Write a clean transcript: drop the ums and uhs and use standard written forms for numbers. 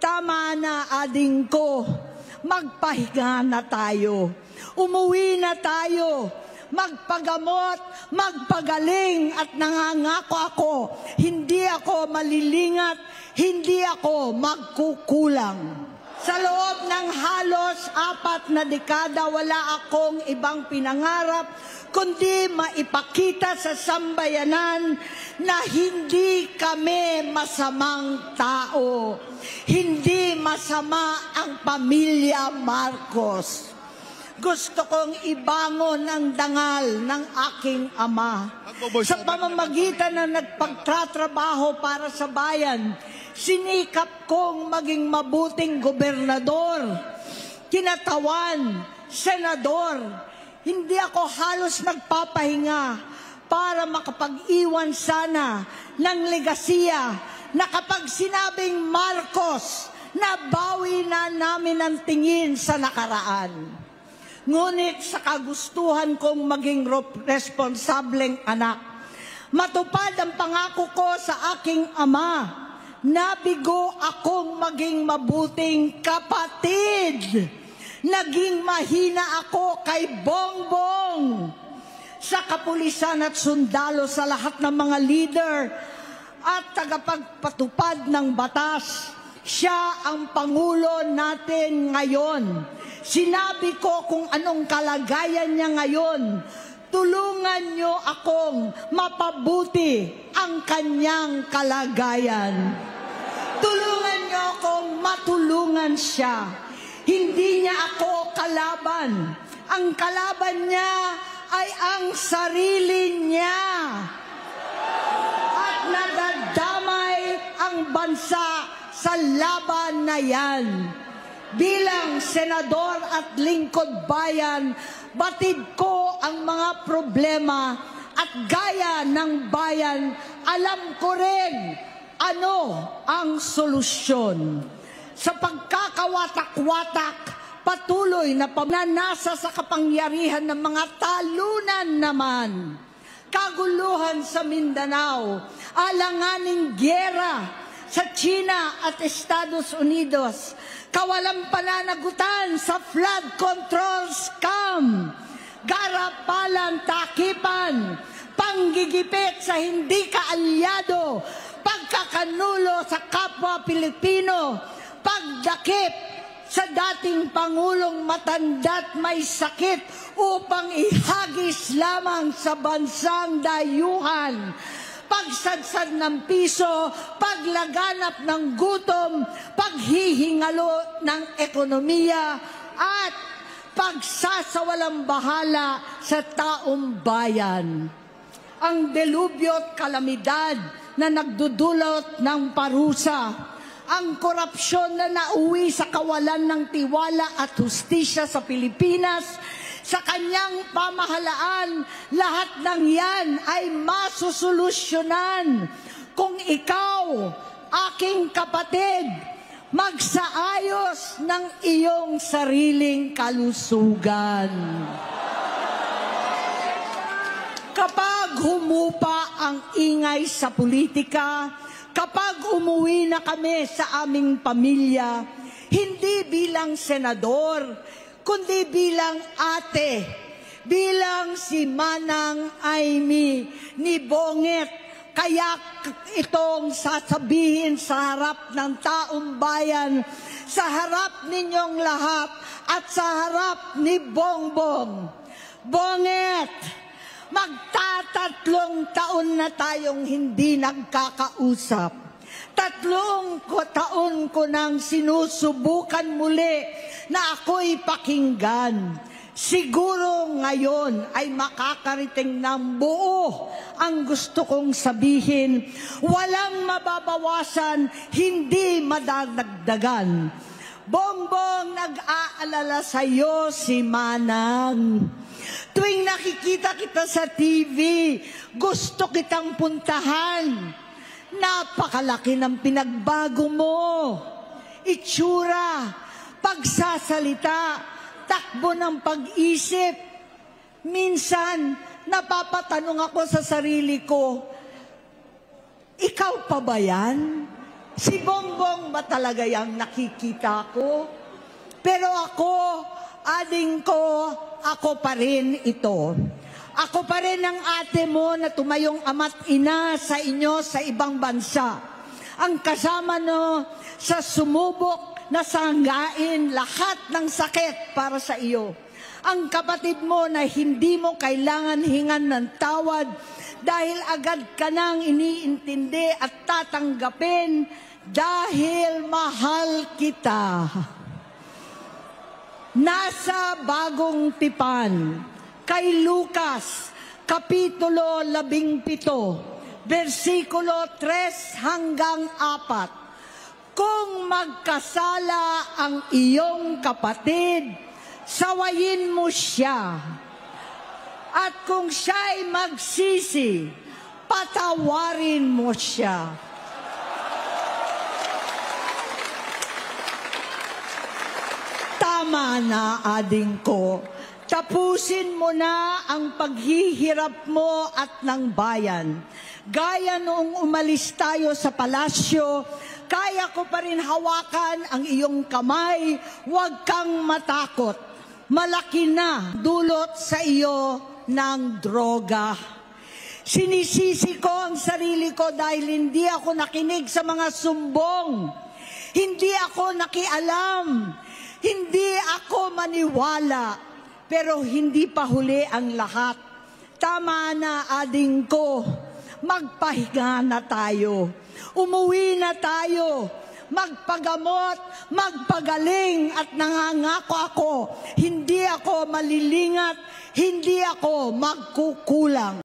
Tama na, ading ko. Magpahinga na tayo. Umuwi na tayo. Magpagamot, magpagaling at nangangako ako, hindi ako malilingat, hindi ako magkukulang. Sa loob ng halos 4 na dekada, wala akong ibang pinangarap kundi maipakita sa sambayanan na hindi kami masamang tao. Hindi masama ang pamilya Marcos. Gusto kong ibangon ang dangal ng aking ama. Sa pamamagitan na nagpagtatrabaho para sa bayan, sinikap kong maging mabuting gobernador, kinatawan, senador. Hindi ako halos nagpapahinga para makapag-iwan sana ng legasiya na kapag sinabing Marcos, nabawi na namin ang tingin sa nakaraan. Ngunit sa kagustuhan kong maging responsableng anak, matupad ang pangako ko sa aking ama, nabigo akong maging mabuting kapatid. Naging mahina ako kay Bongbong. Sa kapulisan at sundalo, sa lahat ng mga leader at tagapagpatupad ng batas, siya ang Pangulo natin ngayon. Sinabi ko kung anong kalagayan niya ngayon. Tulungan niyo akong mapabuti ang kanyang kalagayan. Tulungan niyo akong matulungan siya. Hindi niya ako kalaban. Ang kalaban niya ay ang sarili niya. At nadadamay ang bansa sa laban na yan. Bilang senador at lingkod bayan, batid ko ang mga problema at gaya ng bayan, alam ko rin ano ang solusyon. Sa pagkakawatak-watak, patuloy na pagnanasa sa kapangyarihan ng mga talunan naman. Kaguluhan sa Mindanao, alanganing gyera sa China at Estados Unidos, kawalang pananagutan sa flood control scam, garapalan takipan, panggigipit sa hindi kaalyado, pagkakanulo sa kapwa Pilipino, pagdakip sa dating Pangulong matanda't may sakit upang ihagis lamang sa bansang dayuhan, pagsadsad ng piso, paglaganap ng gutom, paghihingalo ng ekonomiya, at pagsasawalang bahala sa taong bayan. Ang delubyo at kalamidad na nagdudulot ng parusa, ang korupsyon na nauwi sa kawalan ng tiwala at hustisya sa Pilipinas, sa kanyang pamahalaan, lahat ng yan ay masusolusyonan kung ikaw, aking kapatid, magsaayos ng iyong sariling kalusugan. Kapag humupa ang ingay sa politika, kapag umuwi na kami sa aming pamilya, hindi bilang senador, kundi bilang ate, bilang si Manang Amy ni Bonget. Kaya itong sasabihin sa harap ng taong bayan, sa harap ninyong lahat at sa harap ni Bongbong. Bonget, magtatatlong taon na tayong hindi nagkakausap. 3 taon ko nang sinusubukan muli na ako'y pakinggan. Siguro ngayon ay makakarating ng buo ang gusto kong sabihin. Walang mababawasan, hindi madadagdagan. Bongbong, nag-aalala sa'yo si Manang. Tuwing nakikita kita sa TV, gusto kitang puntahan. Napakalaki ng pinagbago mo. Itsura, pagsasalita, takbo ng pag-isip. Minsan, napapatanong ako sa sarili ko, ikaw pa ba yan? Si Bongbong ba talaga yung nakikita ko? Pero ako, ading ko, ako pa rin ito. Ako pa rin ang ate mo na tumayong ama't ina sa inyo sa ibang bansa. Ang kasama no sa sumubok na sanggain lahat ng sakit para sa iyo. Ang kapatid mo na hindi mo kailangan hingan ng tawad dahil agad ka nang iniintindi at tatanggapin dahil mahal kita. Nasa Bagong Tipan, kay Lucas, Kapitulo 17, versikulo 3 hanggang 4. Kung magkasala ang iyong kapatid, sawayin mo siya. At kung siya'y magsisi, patawarin mo siya. Tama na, ading ko. Tapusin mo na ang paghihirap mo at ng bayan. Gaya noong umalis tayo sa palasyo, kaya ko pa rin hawakan ang iyong kamay, huwag kang matakot. Malaki na dulot sa iyo ng droga. Sinisisi ko ang sarili ko dahil hindi ako nakinig sa mga sumbong. Hindi ako nakialam. Hindi ako maniwala. Pero hindi pa huli ang lahat. Tama na, ading ko. Magpahinga na tayo. Umuwi na tayo. Magpagamot, magpagaling at nangangako ako. Hindi ako malilingat, hindi ako magkukulang.